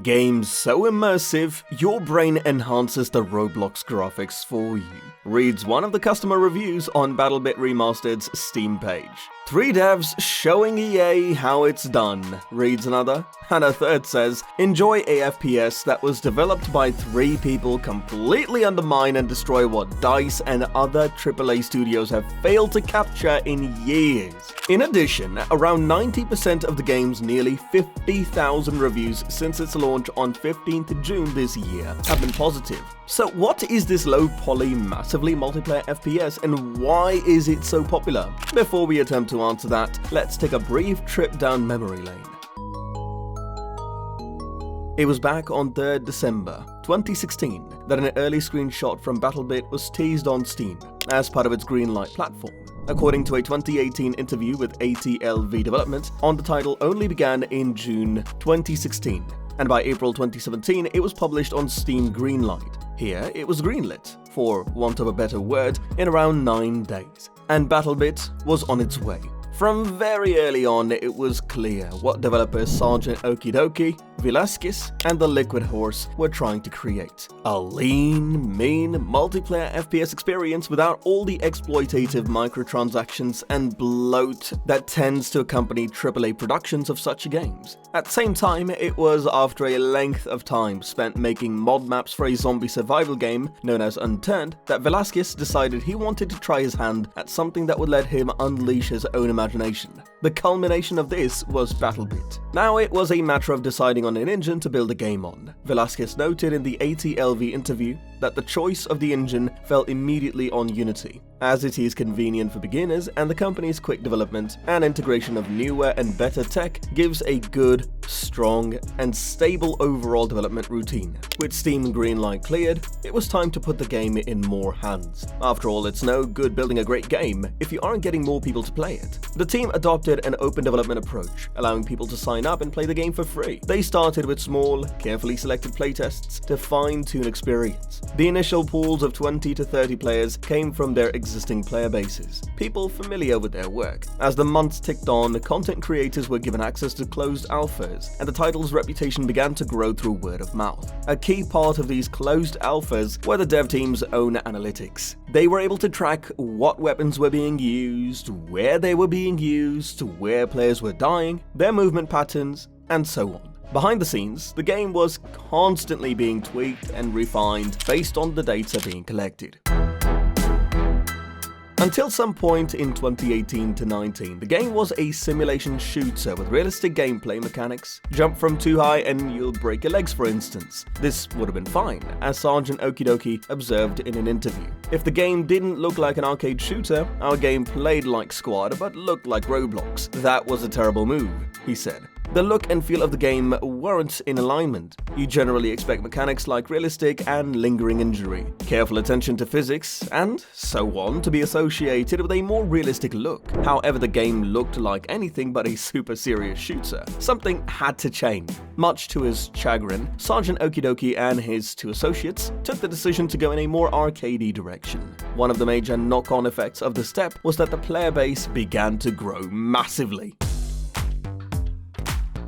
Games so immersive, your brain enhances the Roblox graphics for you, reads one of the customer reviews on Battebit Remastered's Steam page. 3 devs showing EA how it's done, reads another, and a third says, enjoy a FPS that was developed by 3 people, completely undermine and destroy what DICE and other AAA studios have failed to capture in years. In addition, around 90% of the game's nearly 50,000 reviews since its launch on 15th June this year have been positive. So what is this low-poly, massively multiplayer FPS and why is it so popular? Before we attempt to answer that, let's take a brief trip down memory lane. It was back on 3rd December 2016 that an early screenshot from Battlebit was teased on Steam as part of its Greenlight platform. According to a 2018 interview with ATLV Development, the title only began in June 2016, and by April 2017 it was published on Steam Greenlight. Here it was greenlit, for want of a better word, in around 9 days, and Battlebit was on its way. From very early on, it was clear what developers Sergeant Okidoki, Velasquez, and the Liquid Horse were trying to create. A lean, mean, multiplayer FPS experience without all the exploitative microtransactions and bloat that tends to accompany AAA productions of such games. At the same time, it was after a length of time spent making mod maps for a zombie survival game known as Unturned that Velasquez decided he wanted to try his hand at something that would let him unleash his own imagination. The culmination of this was Battlebit. Now it was a matter of deciding on an engine to build a game on. Velasquez noted in the ATLV interview that the choice of the engine fell immediately on Unity, as it is convenient for beginners and the company's quick development and integration of newer and better tech gives a good, strong, and stable overall development routine. With Steam Greenlight cleared, it was time to put the game in more hands. After all, it's no good building a great game if you aren't getting more people to play it. The team adopted an open development approach, allowing people to sign up and play the game for free. They started with small, carefully selected playtests to fine-tune experience. The initial pools of 20 to 30 players came from their existing player bases, people familiar with their work. As the months ticked on, the content creators were given access to closed alphas, and the title's reputation began to grow through word of mouth. A key part of these closed alphas were the dev team's own analytics. They were able to track what weapons were being used, where they were being used, where players were dying, their movement patterns, and so on. Behind the scenes, the game was constantly being tweaked and refined based on the data being collected. Until some point in 2018 to 19, the game was a simulation shooter with realistic gameplay mechanics. Jump from too high and you'll break your legs, for instance. This would have been fine, as Sergeant Okidoki observed in an interview. If the game didn't look like an arcade shooter, our game played like Squad but looked like Roblox. That was a terrible move, he said. The look and feel of the game weren't in alignment. You generally expect mechanics like realistic and lingering injury, careful attention to physics, and so on to be associated with a more realistic look. However, the game looked like anything but a super serious shooter. Something had to change. Much to his chagrin, Sergeant Okidoki and his 2 associates took the decision to go in a more arcadey direction. One of the major knock-on effects of the step was that the player base began to grow massively.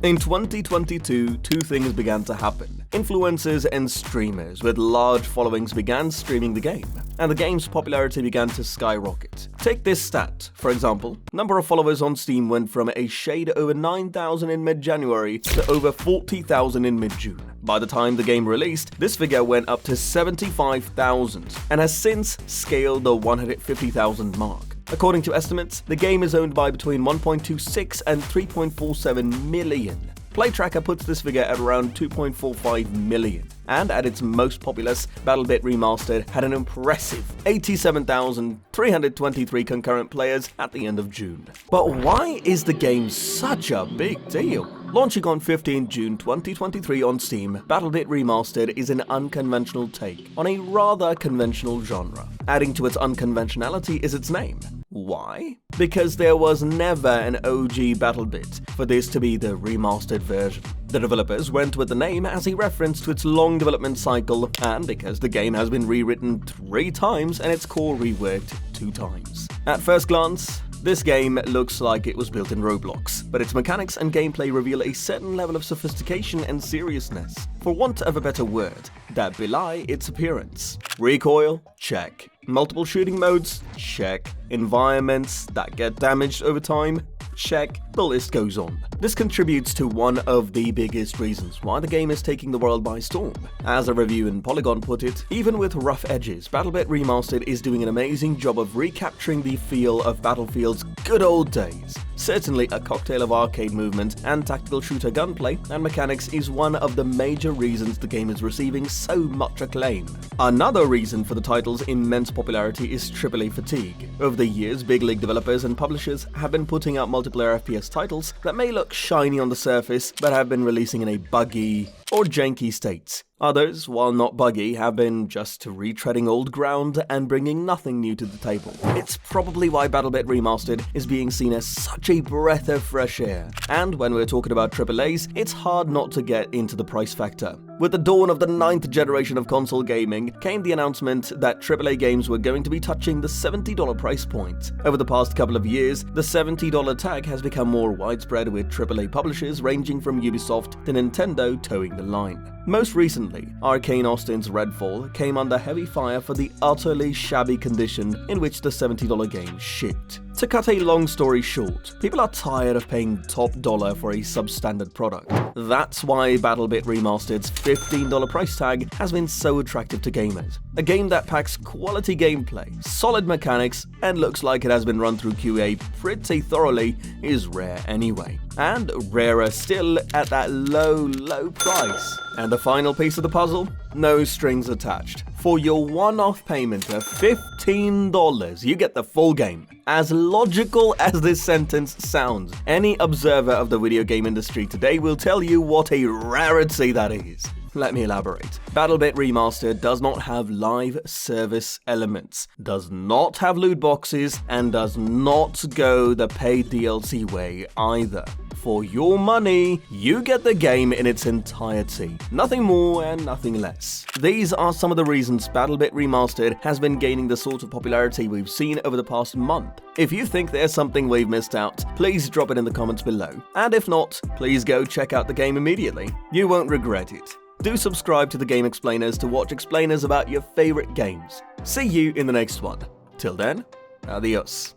In 2022, 2 things began to happen. Influencers and streamers with large followings began streaming the game, and the game's popularity began to skyrocket. Take this stat, for example. Number of followers on Steam went from a shade over 9,000 in mid-January to over 40,000 in mid-June. By the time the game released, this figure went up to 75,000 and has since scaled the 150,000 mark. According to estimates, the game is owned by between 1.26 and 3.47 million. PlayTracker puts this figure at around 2.45 million, and at its most populous, Battebit Remastered had an impressive 87,323 concurrent players at the end of June. But why is the game such a big deal? Launching on 15 June 2023 on Steam, Battebit Remastered is an unconventional take on a rather conventional genre. Adding to its unconventionality is its name. Why? Because there was never an OG Battlebit for this to be the remastered version. The developers went with the name as a reference to its long development cycle, and because the game has been rewritten 3 times and its core reworked 2 times. At first glance, This game looks like it was built in Roblox, but its mechanics and gameplay reveal a certain level of sophistication and seriousness, for want of a better word, that belie its appearance. Recoil? Check. Multiple shooting modes? Check. Environments that get damaged over time? Check. The list goes on. This contributes to one of the biggest reasons why the game is taking the world by storm. As a review in Polygon put it, even with rough edges, Battlebit Remastered is doing an amazing job of recapturing the feel of Battlefield's good old days. Certainly a cocktail of arcade movement and tactical shooter gunplay and mechanics is one of the major reasons the game is receiving so much acclaim. Another reason for the title's immense popularity is AAA fatigue. Over the years, big league developers and publishers have been putting out multiplayer FPS titles that may look shiny on the surface but have been releasing in a buggy or janky state. Others, while not buggy, have been just retreading old ground and bringing nothing new to the table. It's probably why Battlebit Remastered is being seen as such a breath of fresh air. And when we're talking about AAAs, it's hard not to get into the price factor. With the dawn of the 9th generation of console gaming, came the announcement that AAA games were going to be touching the $70 price point. Over the past couple of years, the $70 tag has become more widespread, with AAA publishers ranging from Ubisoft to Nintendo towing the line. Most recently, Arcane Austin's Redfall came under heavy fire for the utterly shabby condition in which the $70 game shipped. To cut a long story short, people are tired of paying top dollar for a substandard product. That's why Battlebit Remastered's $15 price tag has been so attractive to gamers. A game that packs quality gameplay, solid mechanics, and looks like it has been run through QA pretty thoroughly is rare anyway. And rarer still at that low price. And the final piece of the puzzle? No strings attached. For your one-off payment of $15, you get the full game. As logical as this sentence sounds, any observer of the video game industry today will tell you what a rarity that is. Let me elaborate. Battlebit Remastered does not have live service elements, does not have loot boxes, and does not go the paid DLC way either. For your money, you get the game in its entirety. Nothing more and nothing less. These are some of the reasons Battlebit Remastered has been gaining the sort of popularity we've seen over the past month. If you think there's something we've missed out, please drop it in the comments below. And if not, please go check out the game immediately. You won't regret it. Do subscribe to the Game Explainers to watch explainers about your favorite games. See you in the next one. Till then, adios.